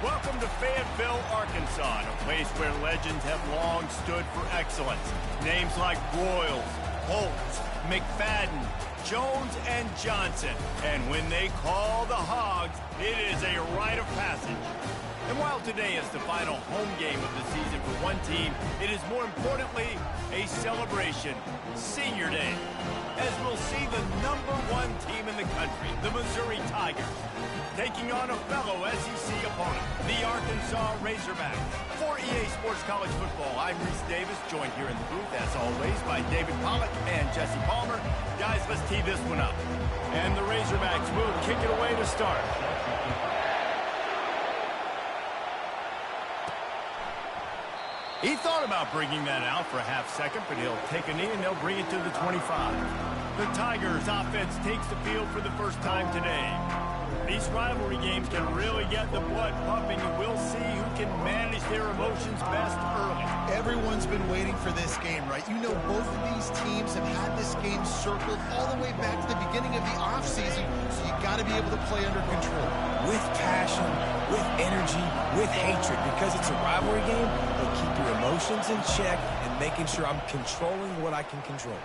Welcome to Fayetteville, Arkansas, a place where legends have long stood for excellence. Names like Royals, Holtz, McFadden, Jones, and Johnson. And when they call the Hogs, it is a rite of passage. And while today is the final home game of the season for one team, it is more importantly a celebration, Senior Day, as we'll see the #1 team in the country, the Missouri Tigers, taking on a fellow SEC opponent, the Arkansas Razorbacks. For EA Sports College Football, I'm Reese Davis, joined here in the booth, as always, by David Pollack and Jesse Palmer. Guys, let's tee this one up. And the Razorbacks will kick it away to start. He thought about bringing that out for a half second, but he'll take a knee and they'll bring it to the 25. The Tigers offense takes the field for the first time today. These rivalry games can really get the blood pumping, and we'll see who can manage their emotions best early. Everyone's been waiting for this game, right? You know, both of these teams have had this game circled all the way back to the beginning of the offseason, so you got to be able to play under control. With passion, with energy, with hatred, because it's a rivalry game, but keep your emotions in check and making sure I'm controlling what I can control.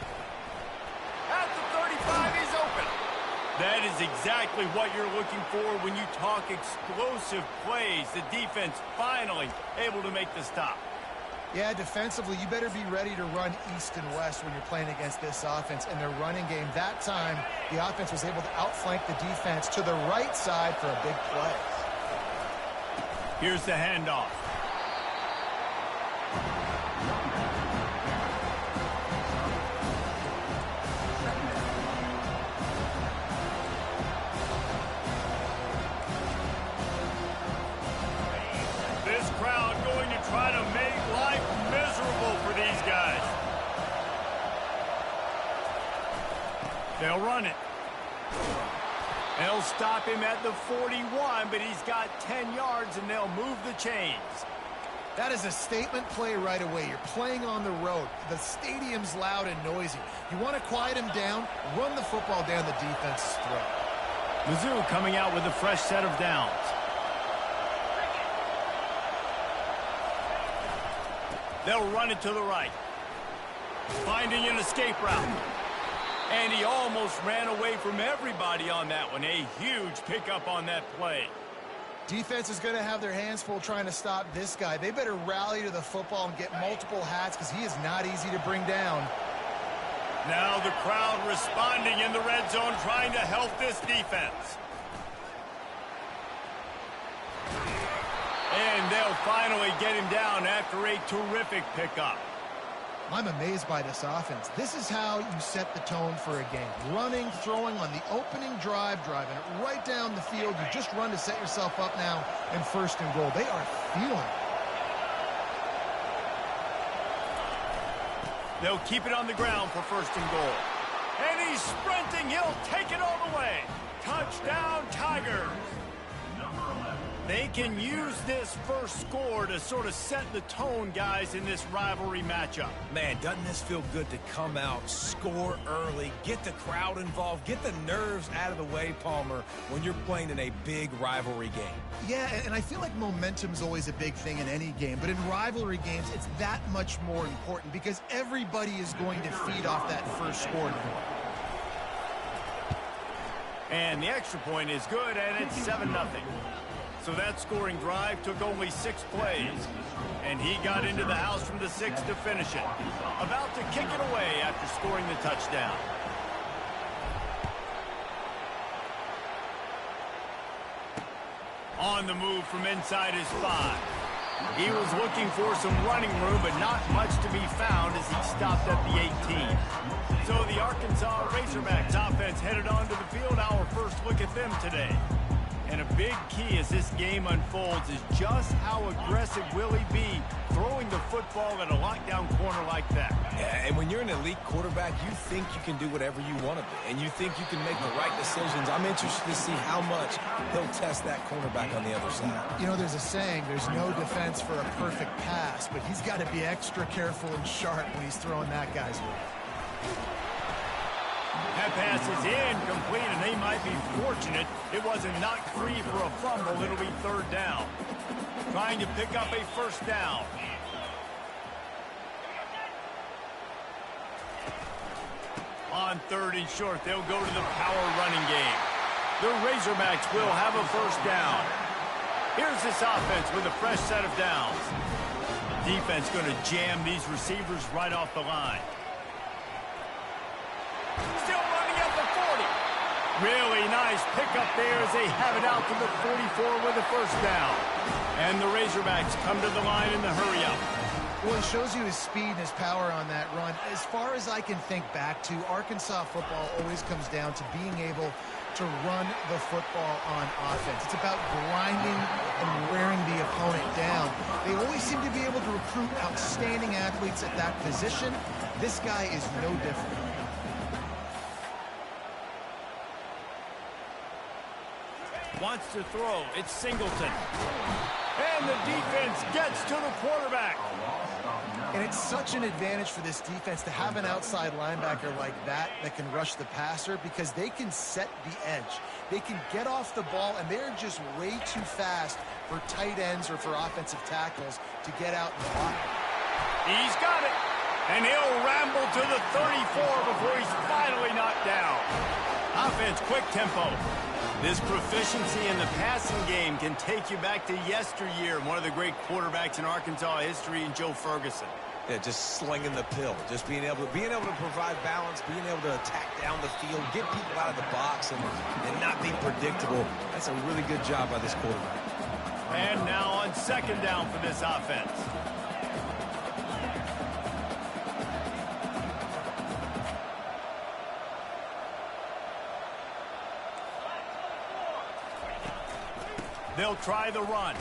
At the 35, he's open. That is exactly what you're looking for when you talk explosive plays. The defense finally able to make the stop. Yeah, defensively, you better be ready to run east and west when you're playing against this offense. In their running game, that time, the offense was able to outflank the defense to the right side for a big play. Here's the handoff. This crowd going to try to make life miserable for these guys. They'll run it. They'll stop him at the 41, but he's got 10 yards, and they'll move the chains. That is a statement play right away. You're playing on the road. The stadium's loud and noisy. You want to quiet him down, run the football down the defense's throat. Mizzou coming out with a fresh set of downs. They'll run it to the right. Finding an escape route. And he almost ran away from everybody on that one. A huge pickup on that play. Defense is going to have their hands full trying to stop this guy. They better rally to the football and get multiple hats because he is not easy to bring down. Now the crowd responding in the red zone, trying to help this defense. And they'll finally get him down after a terrific pickup. I'm amazed by this offense. This is how you set the tone for a game. Running, throwing on the opening drive, driving it right down the field. You just run to set yourself up now in 1st and goal. They are feeling it. They'll keep it on the ground for 1st and goal. And he's sprinting. He'll take it all the way. Touchdown, Tigers. They can use this first score to sort of set the tone, guys, in this rivalry matchup. Man, doesn't this feel good to come out, score early, get the crowd involved, get the nerves out of the way, Palmer, when you're playing in a big rivalry game? Yeah, and I feel like momentum's always a big thing in any game, but in rivalry games, it's that much more important because everybody is going to feed off that first score. And the extra point is good, and it's 7-0. So that scoring drive took only 6 plays, and he got into the house from the 6 to finish it. About to kick it away after scoring the touchdown. On the move from inside his 5. He was looking for some running room, but not much to be found as he stopped at the 18. So the Arkansas Razorbacks offense headed onto the field. Our first look at them today. And a big key as this game unfolds is just how aggressive will he be throwing the football at a lockdown corner like that. Yeah, and when you're an elite quarterback, you think you can do whatever you want to do, and you think you can make the right decisions. I'm interested to see how much he'll test that cornerback on the other side. You know, there's a saying, there's no defense for a perfect pass, but he's got to be extra careful and sharp when he's throwing that guy's way. At pass is incomplete, and they might be fortunate it wasn't knocked free for a fumble. It'll be third down. Trying to pick up a first down. On third and short, they'll go to the power running game. The Razorbacks will have a first down. Here's this offense with a fresh set of downs. Defense going to jam these receivers right off the line. Still running at the 40. Really nice pickup there as they have it out to the 44 with a first down. And the Razorbacks come to the line in the hurry-up. Well, it shows you his speed and his power on that run. As far as I can think back to, Arkansas football always comes down to being able to run the football on offense. It's about grinding and wearing the opponent down. They always seem to be able to recruit outstanding athletes at that position. This guy is no different. Wants to throw. It's Singleton. And the defense gets to the quarterback. And it's such an advantage for this defense to have an outside linebacker like that can rush the passer, because they can set the edge. They can get off the ball, and they're just way too fast for tight ends or for offensive tackles to get out and block. He's got it. And he'll ramble to the 34 before he's finally knocked down. Offense, quick tempo. This proficiency in the passing game can take you back to yesteryear. One of the great quarterbacks in Arkansas history, in Joe Ferguson. Yeah, just slinging the pill, just being able to provide balance, being able to attack down the field, get people out of the box, and not be predictable. That's a really good job by this quarterback. And now on second down for this offense. They'll try the run.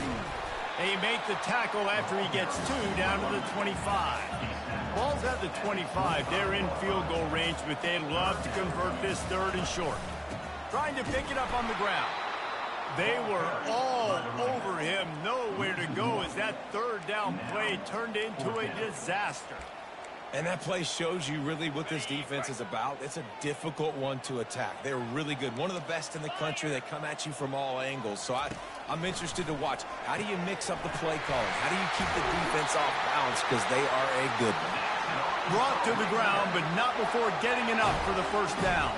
They make the tackle after he gets two down to the 25. Ball's at the 25. They're in field goal range, but they'd love to convert this third and short. Trying to pick it up on the ground. They were all over him. Nowhere to go as that third down play turned into a disaster. And that play shows you really what this defense is about. It's a difficult one to attack. They're really good. One of the best in the country. They come at you from all angles. So I'm interested to watch. How do you mix up the play calling? How do you keep the defense off balance? Because they are a good one. Brought to the ground, but not before getting enough for the first down.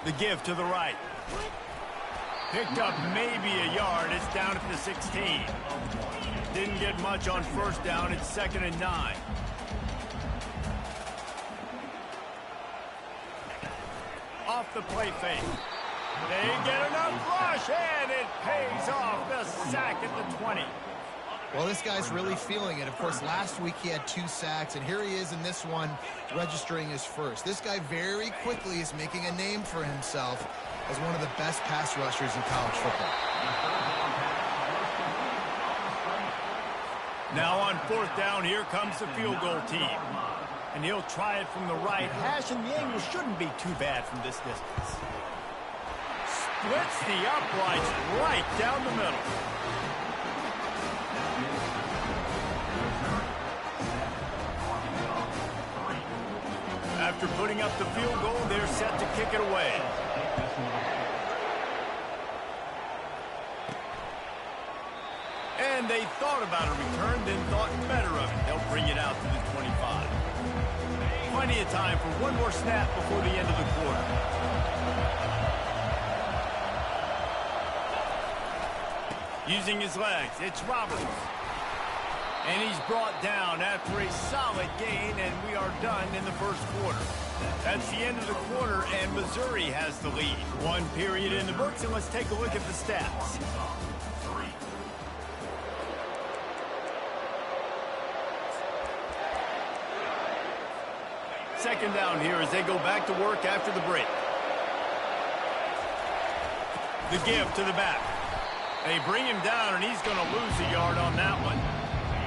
The give to the right. Picked up maybe a yard. It's down at the 16. Didn't get much on first down. It's 2nd and 9. Off the play fake. They get enough rush, and it pays off. The sack at the 20. Well, this guy's really feeling it. Of course, last week he had 2 sacks, and here he is in this one registering his first. This guy very quickly is making a name for himself as one of the best pass rushers in college football. Now on fourth down, here comes the field goal team. And he'll try it from the right hash, and the angle shouldn't be too bad from this distance. Splits the uprights right down the middle. After putting up the field goal, they're set to kick it away. And they thought about a return, then thought better of it. They'll bring it out to the 25. Plenty of time for one more snap before the end of the quarter. Using his legs, it's Roberts. And he's brought down after a solid gain, and we are done in the first quarter. That's the end of the quarter, and Missouri has the lead. One period in the books, and let's take a look at the stats. Second down here as they go back to work after the break. The give to the back. They bring him down, and he's going to lose a yard on that one.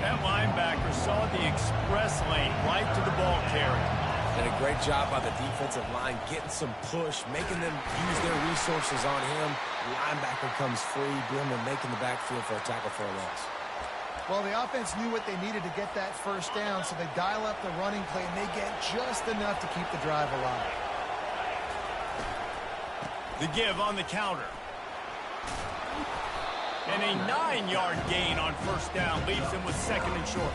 That linebacker saw the express lane right to the ball carrier. Did a great job by the defensive line, getting some push, making them use their resources on him. The linebacker comes free, doing and making the backfield for a tackle for a loss. Well, the offense knew what they needed to get that first down, so they dial up the running play, and they get just enough to keep the drive alive. The give on the counter. And a 9-yard gain on first down leaves him with second and short.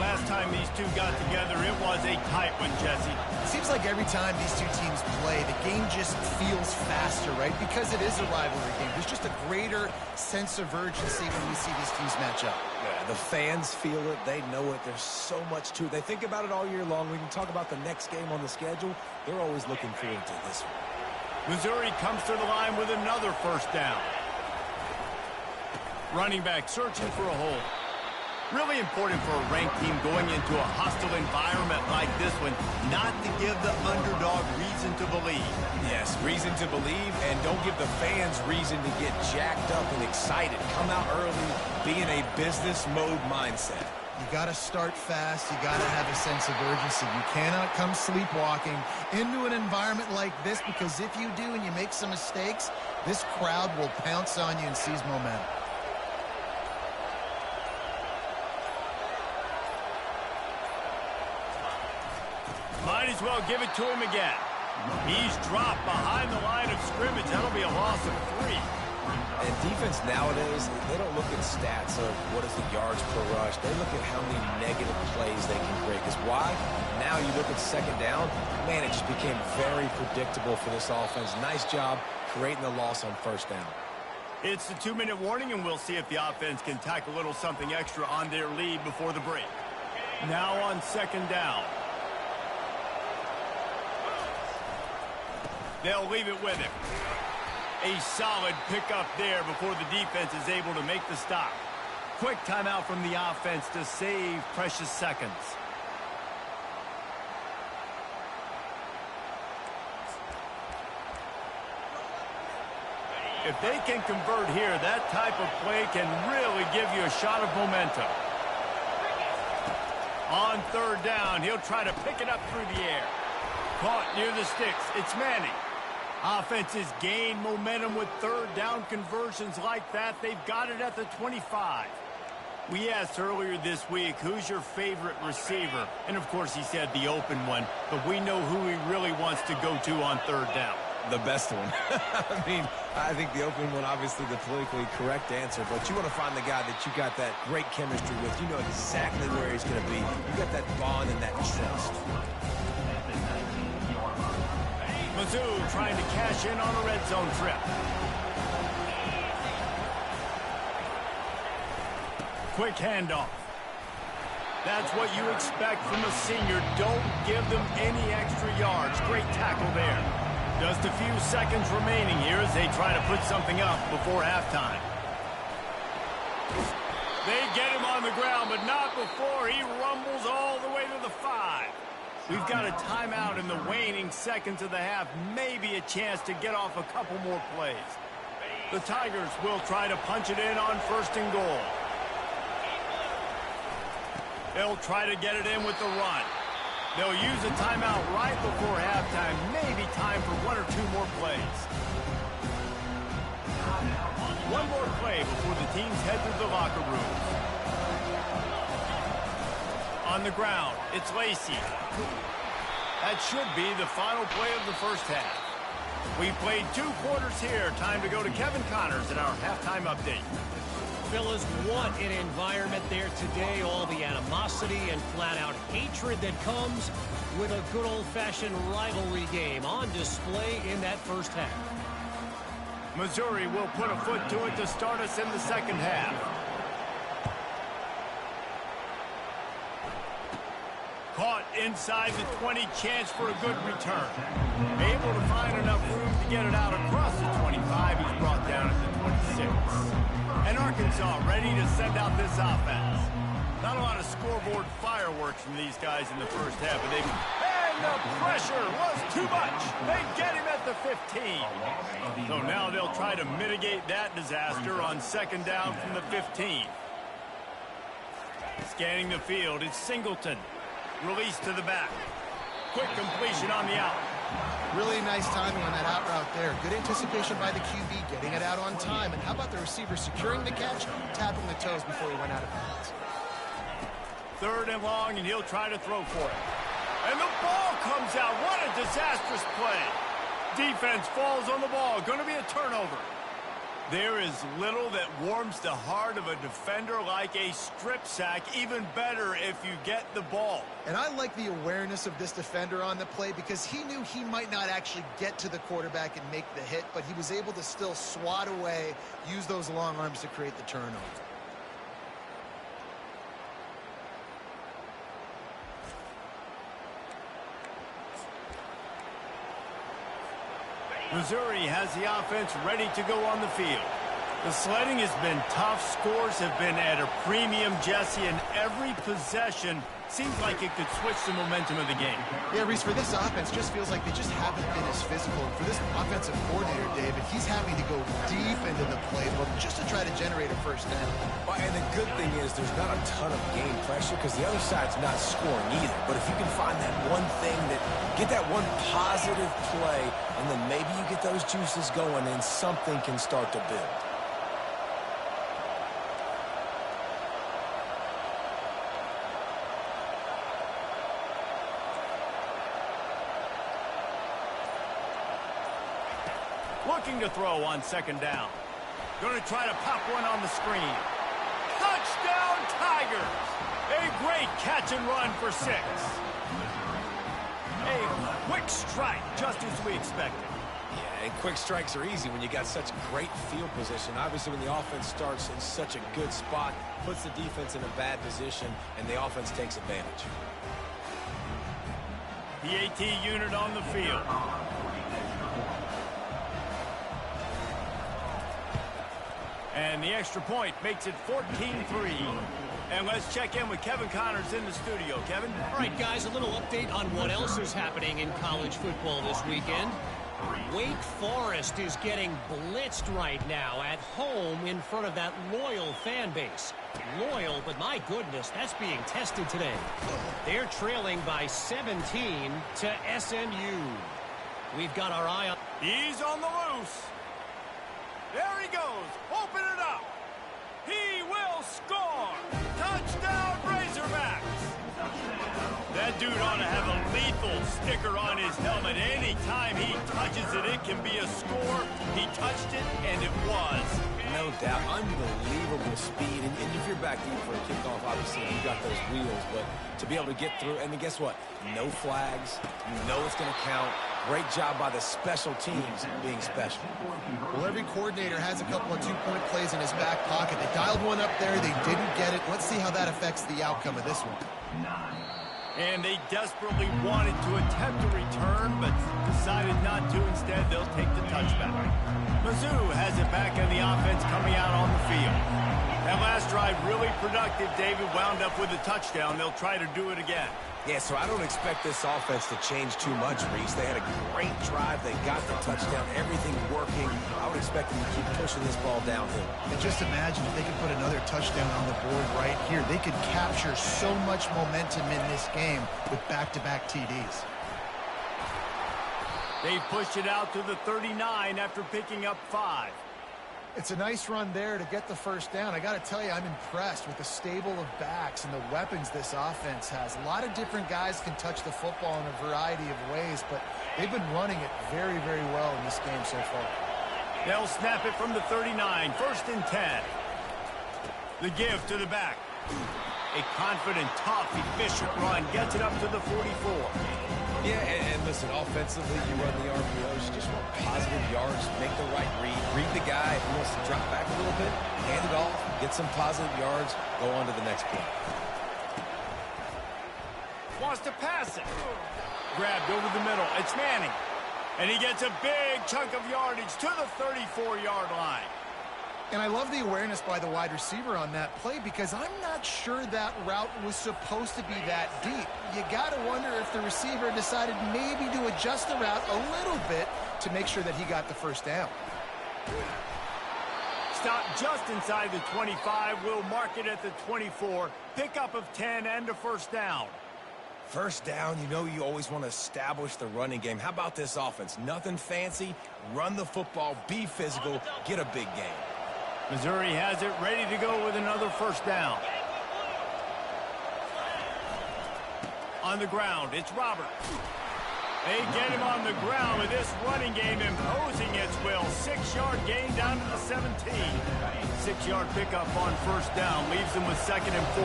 Last time these two got together, it was a tight one, Jesse. It seems like every time these two teams play, the game just feels faster, right? Because it is a rivalry game. There's just a greater sense of urgency when we see these teams match up. Yeah, the fans feel it. They know it. There's so much to it. They think about it all year long. We can talk about the next game on the schedule. They're always looking forward to this one. Missouri comes to the line with another first down. Running back searching for a hole. Really important for a ranked team going into a hostile environment like this one, not to give the underdog reason to believe. Yes, reason to believe, and don't give the fans reason to get jacked up and excited. Come out early, be in a business mode mindset. You got to start fast. You got to have a sense of urgency. You cannot come sleepwalking into an environment like this, because if you do and you make some mistakes, this crowd will pounce on you and seize momentum. Might as well give it to him again. He's dropped behind the line of scrimmage. That'll be a loss of 3. And defense nowadays, they don't look at stats of what is the yards per rush. They look at how many negative plays they can create. Because why? Now you look at second down, man, it just became very predictable for this offense. Nice job creating the loss on first down. It's the 2-minute warning, and we'll see if the offense can tack a little something extra on their lead before the break. Now on second down. They'll leave it with him. A solid pickup there before the defense is able to make the stop. Quick timeout from the offense to save precious seconds. If they can convert here, that type of play can really give you a shot of momentum. On third down, he'll try to pick it up through the air. Caught near the sticks. It's Manning. Offenses gain momentum with third down conversions like that. They've got it at the 25. We asked earlier this week, who's your favorite receiver? And, of course, he said the open one. But we know who he really wants to go to on third down. The best one. I mean, I think the open one, obviously the politically correct answer, but you want to find the guy that you got that great chemistry with. You know exactly where he's going to be. You got that bond and that trust. Mizzou trying to cash in on a red zone trip. Quick handoff. That's what you expect from a senior. Don't give them any extra yards. Great tackle there. Just a few seconds remaining here as they try to put something up before halftime. They get him on the ground, but not before he rumbles all the way to the 5. We've got a timeout in the waning seconds of the half. Maybe a chance to get off a couple more plays. The Tigers will try to punch it in on first and goal. They'll try to get it in with the run. They'll use a timeout right before halftime. Maybe time for 1 or 2 more plays. One more play before the teams head to the locker rooms. On the ground, it's Lacey. That should be the final play of the first half. We played 2 quarters here. Time to go to Kevin Connors at our halftime update. Fellas, what an environment there today. All the animosity and flat-out hatred that comes with a good old-fashioned rivalry game on display in that first half. Missouri will put a foot to it to start us in the second half. Caught inside the 20, chance for a good return. Able to find enough room to get it out across the 25. He's brought down at the 26. And Arkansas ready to send out this offense. Not a lot of scoreboard fireworks from these guys in the first half, but and the pressure was too much. They get him at the 15. So now they'll try to mitigate that disaster on second down from the 15. Scanning the field, it's Singleton. Release to the back. Quick completion on the out. Really nice timing on that out route there. Good anticipation by the QB, getting it out on time. And how about the receiver securing the catch, tapping the toes before he went out of bounds. 3rd and long, and he'll try to throw for it. And the ball comes out. What a disastrous play. Defense falls on the ball. Going to be a turnover. There is little that warms the heart of a defender like a strip sack. Even better if you get the ball. And I like the awareness of this defender on the play because he knew he might not actually get to the quarterback and make the hit, but he was able to still swat away, use those long arms to create the turnover. Missouri has the offense ready to go on the field. The sledding has been tough. Scores have been at a premium, Jesse, and every possession seems like it could switch the momentum of the game. Yeah, Reese, for this offense, just feels like they just haven't been as physical. And for this offensive coordinator, David, he's having to go deep into the playbook just to try to generate a first down. Well, and the good thing is there's not a ton of game pressure because the other side's not scoring either. But if you can find that one thing, get that one positive play, and then maybe you get those juices going and something can start to build. Looking to throw on 2nd down. Going to try to pop one on the screen. Touchdown, Tigers! A great catch and run for 6. A quick strike, just as we expected. Yeah, and quick strikes are easy when you got such great field position. Obviously, when the offense starts in such a good spot, puts the defense in a bad position, and the offense takes advantage. PAT unit on the field. And the extra point makes it 14-3. And let's check in with Kevin Connors in the studio. Kevin? All right, guys, a little update on what else is happening in college football this weekend. Wake Forest is getting blitzed right now at home in front of that loyal fan base. Loyal, but my goodness, that's being tested today. They're trailing by 17 to SMU. We've got our eye on... He's on the loose. There he goes. Open it up. He will score. Touchdown, Razorbacks. That dude ought to have a lethal sticker on his helmet. Anytime he touches it, it can be a score. He touched it, and it was. No doubt. Unbelievable speed. And if you're back deep for a kickoff, obviously you got those wheels. But to be able to get through, and then guess what? No flags. You know it's going to count. Great job by the special teams being special. Well, every coordinator has a couple of two-point plays in his back pocket. They dialed one up there. They didn't get it. Let's see how that affects the outcome of this one. And they desperately wanted to attempt a return, but decided not to. Instead, they'll take the touchback. Mizzou has it back on the offense coming out on the field. That last drive really productive. David wound up with a touchdown. They'll try to do it again. Yeah, so I don't expect this offense to change too much, Reese. They had a great drive. They got the touchdown. Everything working. I would expect them to keep pushing this ball downhill. And just imagine if they could put another touchdown on the board right here. They could capture so much momentum in this game with back-to-back TDs. They pushed it out to the 39 after picking up 5. It's a nice run there to get the first down. I got to tell you, I'm impressed with the stable of backs and the weapons this offense has. A lot of different guys can touch the football in a variety of ways, but they've been running it very, very well in this game so far. They'll snap it from the 39, 1st and 10. The give to the back. A confident, tough, efficient run gets it up to the 44. Yeah, and listen, offensively, you run the RPOs. You just want positive yards, make the right read the guy. If he wants to drop back a little bit, hand it off, get some positive yards, go on to the next play. Wants to pass it. Grabbed over the middle. It's Manning. And he gets a big chunk of yardage to the 34-yard line. And I love the awareness by the wide receiver on that play because I'm not sure that route was supposed to be that deep. You got to wonder if the receiver decided maybe to adjust the route a little bit to make sure that he got the first down. Stop just inside the 25. We'll mark it at the 24. Pickup of 10 and a first down. First down, you know you always want to establish the running game. How about this offense? Nothing fancy. Run the football, be physical, get a big gain. Missouri has it ready to go with another first down. On the ground, it's Roberts. They get him on the ground with this running game imposing its will. 6-yard gain down to the 17. 6-yard pickup on first down leaves them with 2nd and 4.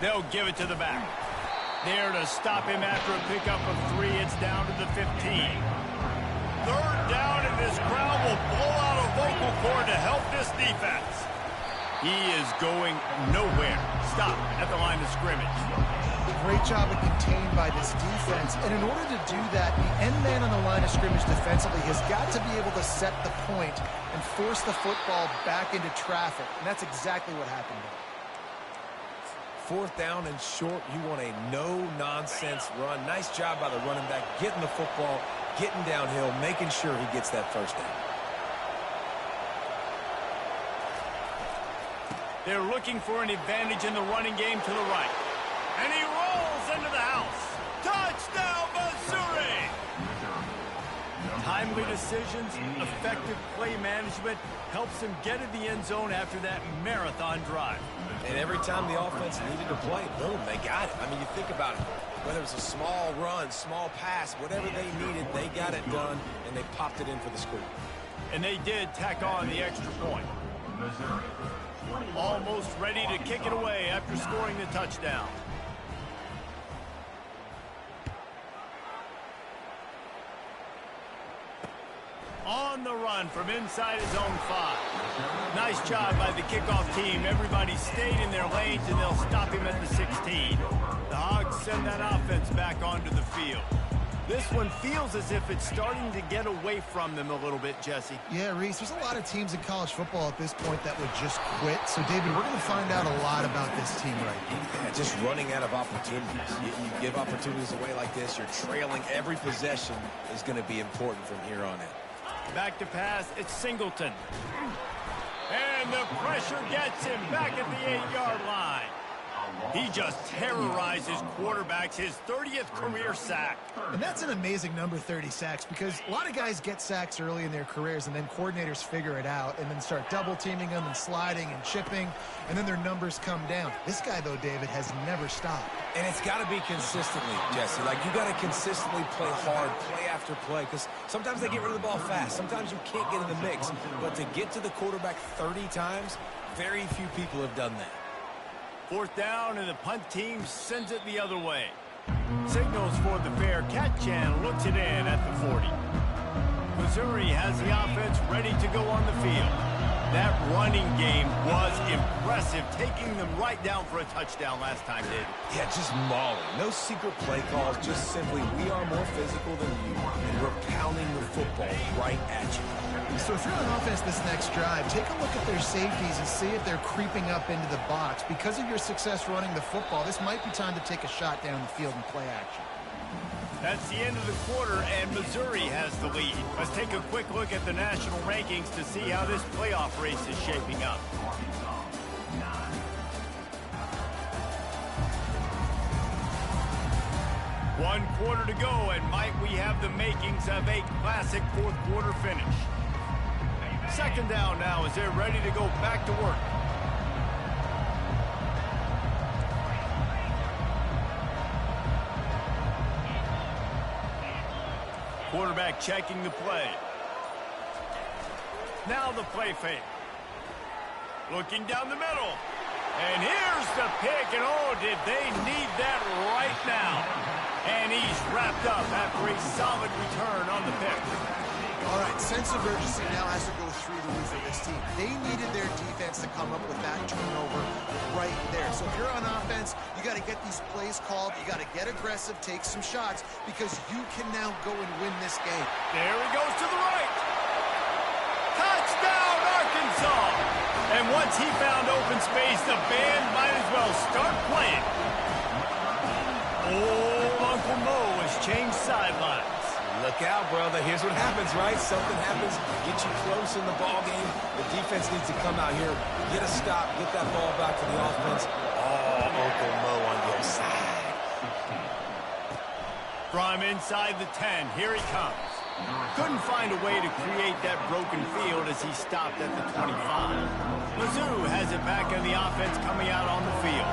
They'll give it to the back. There to stop him after a pickup of 3. It's down to the 15. 3rd down, and this crowd will blow out a vocal cord to help this defense. He is going nowhere. Stop at the line of scrimmage. Great job of contained by this defense. And in order to do that, the end man on the line of scrimmage defensively has got to be able to set the point and force the football back into traffic. And that's exactly what happened there. 4th down and short, you want a no-nonsense run. Nice job by the running back, getting the football, getting downhill, making sure he gets that first down. They're looking for an advantage in the running game to the right. And he rolls into the house. Touchdown, Missouri! Timely decisions, effective play management helps him get in the end zone after that marathon drive. And every time the offense needed to play, boom, they got it. I mean, you think about it. Whether it was a small run, small pass, whatever they needed, they got it done, and they popped it in for the score. And they did tack on the extra point. Almost ready to kick it away after scoring the touchdown. On the run from inside his own 5. Nice job by the kickoff team. Everybody stayed in their lanes, and they'll stop him at the 16. The Hogs send that offense back onto the field. This one feels as if it's starting to get away from them a little bit, Jesse. Yeah, Reese, there's a lot of teams in college football at this point that would just quit. So, David, we're going to find out a lot about this team right now. Yeah, just running out of opportunities. You give opportunities away like this, you're trailing. Every possession is going to be important from here on in. Back to pass, it's Singleton. And the pressure gets him back at the 8-yard line. He just terrorizes quarterbacks, his 30th career sack. And that's an amazing number, 30 sacks, because a lot of guys get sacks early in their careers, and then coordinators figure it out and then start double-teaming them and sliding and chipping, and then their numbers come down. This guy, though, David, has never stopped. And it's got to be consistently, Jesse. Like, you got to consistently play hard, play after play, because sometimes they get rid of the ball fast. Sometimes you can't get in the mix. But to get to the quarterback 30 times, very few people have done that. 4th down, and the punt team sends it the other way. Signals for the fair catch and looks it in at the 40. Missouri has the offense ready to go on the field. That running game was impressive, taking them right down for a touchdown last time, David. Yeah, just mauling. No secret play calls, just simply we are more physical than you, and we're pounding the football right at you. So if you're on offense this next drive, take a look at their safeties and see if they're creeping up into the box. Because of your success running the football, this might be time to take a shot down the field and play action. That's the end of the quarter, and Missouri has the lead. Let's take a quick look at the national rankings to see how this playoff race is shaping up. One quarter to go, and might we have the makings of a classic 4th quarter finish. 2nd down now as they're ready to go back to work. Quarterback checking the play. Now the play fake. Looking down the middle. And here's the pick, and oh, did they need that right now. And he's wrapped up after a solid return on the pick. All right, sense of urgency now has to go through the roof of this team. They needed their defense to come up with that turnover right there. So if you're on offense, you got to get these plays called. You got to get aggressive, take some shots, because you can now go and win this game. There he goes to the right. Touchdown, Arkansas. And once he found open space, the band might as well start playing. Old Uncle Mo has changed sidelines. Look out, brother. Here's what happens, right? Something happens, get you close in the ball game. The defense needs to come out here, get a stop, get that ball back to the offense. Oh, Uncle Mo on your side. From inside the 10, here he comes. Couldn't find a way to create that broken field as he stopped at the 25. Mizzou has it back on the offense coming out on the field.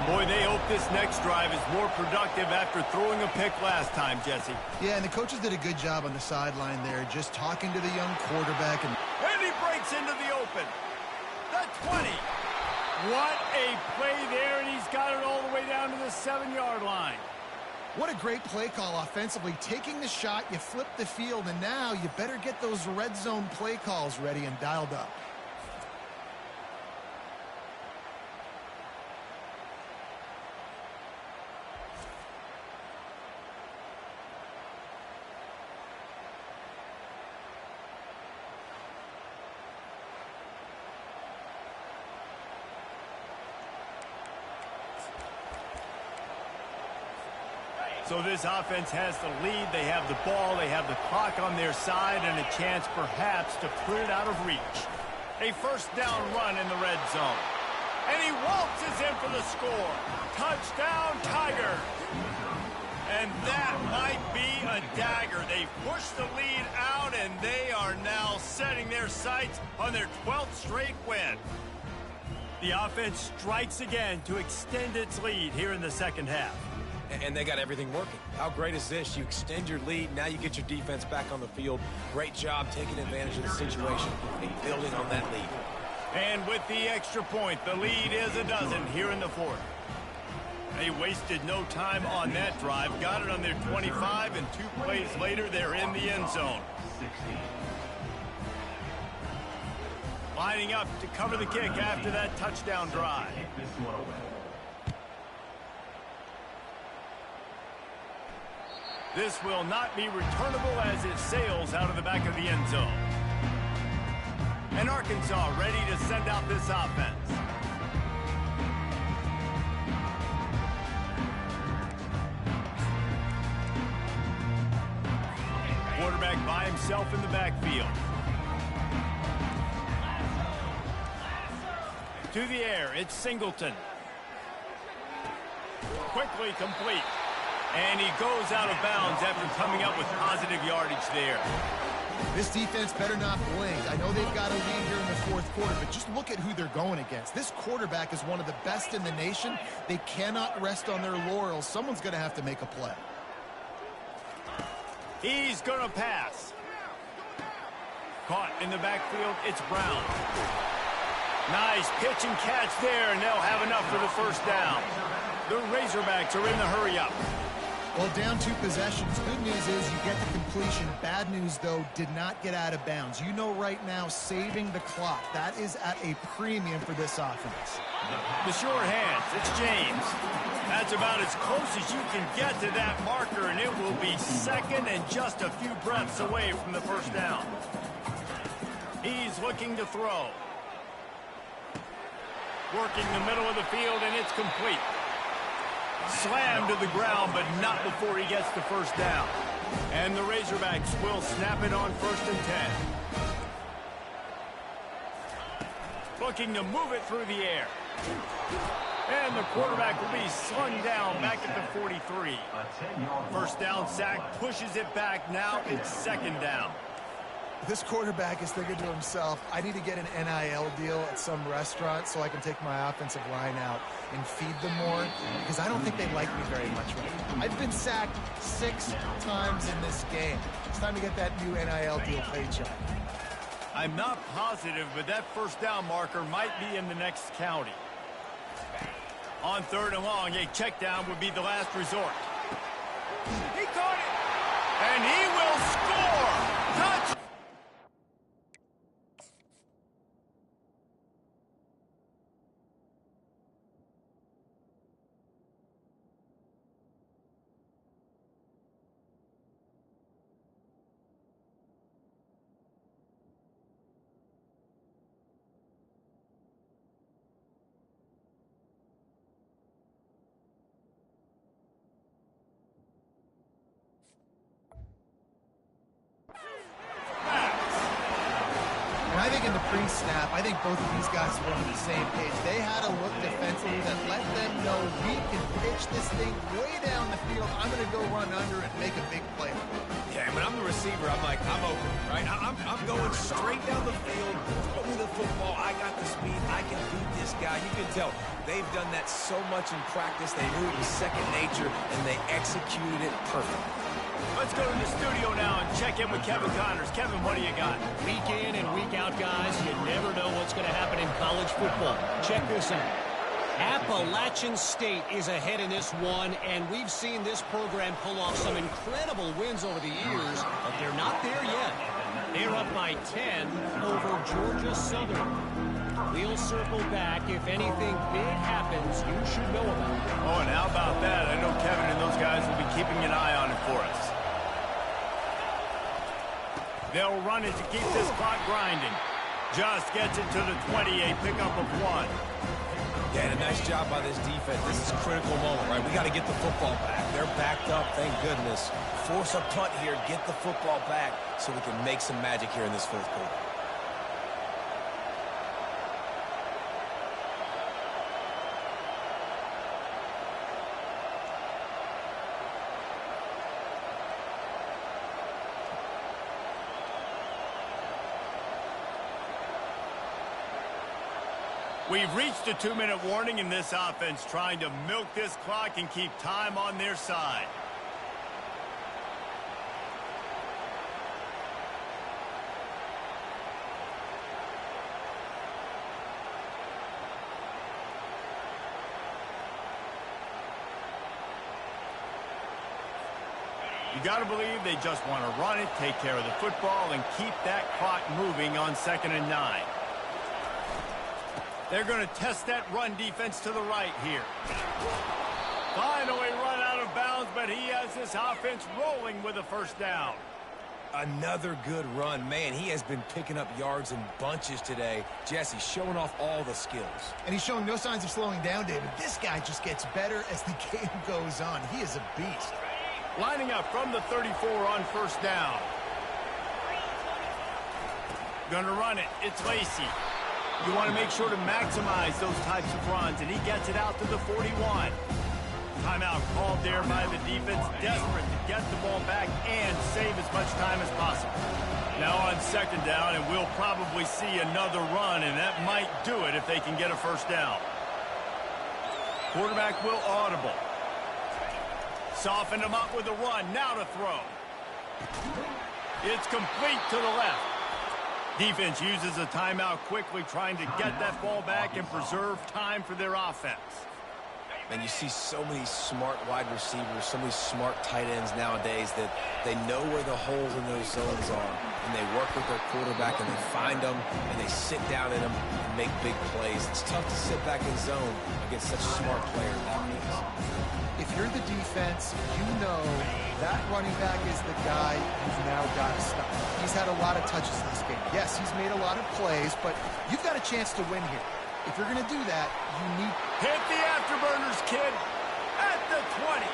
Boy, they hope this next drive is more productive after throwing a pick last time, Jesse. Yeah, and the coaches did a good job on the sideline there, just talking to the young quarterback. And he breaks into the open. The 20. What a play there, and he's got it all the way down to the 7-yard line. What a great play call offensively. Taking the shot, you flip the field, and now you better get those red zone play calls ready and dialed up. So this offense has the lead. They have the ball. They have the clock on their side and a chance perhaps to put it out of reach. A first down run in the red zone. And he waltzes in for the score. Touchdown, Tigers. And that might be a dagger. They push the lead out, and they are now setting their sights on their 12th straight win. The offense strikes again to extend its lead here in the second half. And they got everything working. How great is this? You extend your lead. Now you get your defense back on the field. Great job taking advantage of the situation and building on that lead. And with the extra point, the lead is a dozen here in the fourth. They wasted no time on that drive. Got it on their 25, and 2 plays later, they're in the end zone. Lining up to cover the kick after that touchdown drive. This will not be returnable as it sails out of the back of the end zone. And Arkansas ready to send out this offense. Quarterback by himself in the backfield. To the air, it's Singleton. Quickly complete. And he goes out of bounds after coming up with positive yardage there. This defense better not blink. I know they've got a lead here in the fourth quarter, but just look at who they're going against. This quarterback is one of the best in the nation. They cannot rest on their laurels. Someone's going to have to make a play. He's going to pass. Caught in the backfield, it's Brown. Nice pitch and catch there, and they'll have enough for the first down. The Razorbacks are in the hurry-up. Well, down 2 possessions. Good news is you get the completion. Bad news, though, did not get out of bounds. You know right now, saving the clock. That is at a premium for this offense. The short hands, it's James. That's about as close as you can get to that marker, and it will be second and just a few breaths away from the first down. He's looking to throw. Working the middle of the field, and it's complete. Slammed to the ground, but not before he gets the first down. And the Razorbacks will snap it on 1st and 10. Looking to move it through the air. And the quarterback will be slung down back at the 43. First down sack, pushes it back. Now it's 2nd down. This quarterback is thinking to himself, I need to get an NIL deal at some restaurant so I can take my offensive line out and feed them more, because I don't think they like me very much right now. I've been sacked 6 times in this game. It's time to get that new NIL deal paycheck. I'm not positive, but that first down marker might be in the next county. On 3rd and long, a check down would be the last resort. He caught it, and he will score. Touch. in the pre-snap, I think both of these guys were on the same page. They had a look defensively that let them know we can pitch this thing way down the field. I'm going to go run under and make a big play. Yeah, when I'm the receiver, I'm like, I'm open, right? I'm going straight down the field. Throw me the football. I got the speed. I can beat this guy. You can tell they've done that so much in practice. They knew it was second nature, and they executed it perfectly. Let's go to the studio now and check in with Kevin Connors. Kevin, what do you got? Week in and week out, guys, you never know what's going to happen in college football. Check this out. Appalachian State is ahead in this one, and we've seen this program pull off some incredible wins over the years, but they're not there yet. They're up by 10 over Georgia Southern. We'll circle back. If anything big happens, you should know about it. Oh, and how about that? I know Kevin and those guys will be keeping an eye on it for us. They'll run it to keep this clock grinding. Just gets it to the 28, pickup of 1. Yeah, and a nice job by this defense. This is a critical moment, right? We got to get the football back. They're backed up, thank goodness. Force a punt here, get the football back so we can make some magic here in this fourth quarter. We've reached a 2-minute warning in this offense, trying to milk this clock and keep time on their side. You got to believe they just want to run it, take care of the football, and keep that clock moving on 2nd and 9. They're going to test that run defense to the right here. Finally run out of bounds, but he has this offense rolling with a first down. Another good run. Man, he has been picking up yards in bunches today. Jesse showing off all the skills. And he's showing no signs of slowing down, David. This guy just gets better as the game goes on. He is a beast. Lining up from the 34 on first down. Gonna run it. It's Lacey. You want to make sure to maximize those types of runs, and he gets it out to the 41. Timeout called there by the defense, desperate to get the ball back and save as much time as possible. Now on 2nd down, and we'll probably see another run, and that might do it if they can get a first down. Quarterback will audible. Softened him up with a run, now to throw. It's complete to the left. Defense uses a timeout quickly, trying to get that ball back and preserve time for their offense. And you see so many smart wide receivers, so many smart tight ends nowadays that they know where the holes in those zones are, and they work with their quarterback, and they find them, and they sit down in them and make big plays. It's tough to sit back in zone against such smart players nowadays. If you're the defense, you know that running back is the guy you've now got to stop. He's had a lot of touches in this game. Yes, he's made a lot of plays, but you've got a chance to win here. If you're going to do that, you need... Hit the afterburners, kid, at the 20.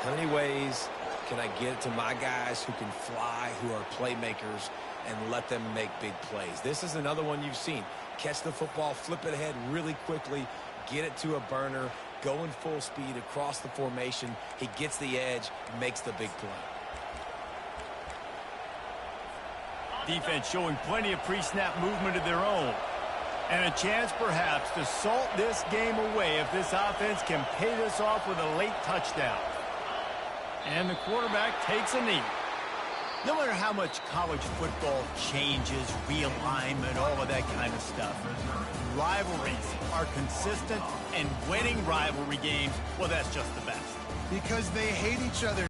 How many ways can I get it to my guys who can fly, who are playmakers, and let them make big plays? This is another one you've seen. Catch the football, flip it ahead really quickly, get it to a burner, go in full speed across the formation. He gets the edge, makes the big play. Defense showing plenty of pre-snap movement of their own. And a chance perhaps to salt this game away if this offense can pay this off with a late touchdown. And the quarterback takes a knee. No matter how much college football changes, realignment, all of that kind of stuff, rivalries are consistent, and winning rivalry games, well, that's just the best. Because they hate each other.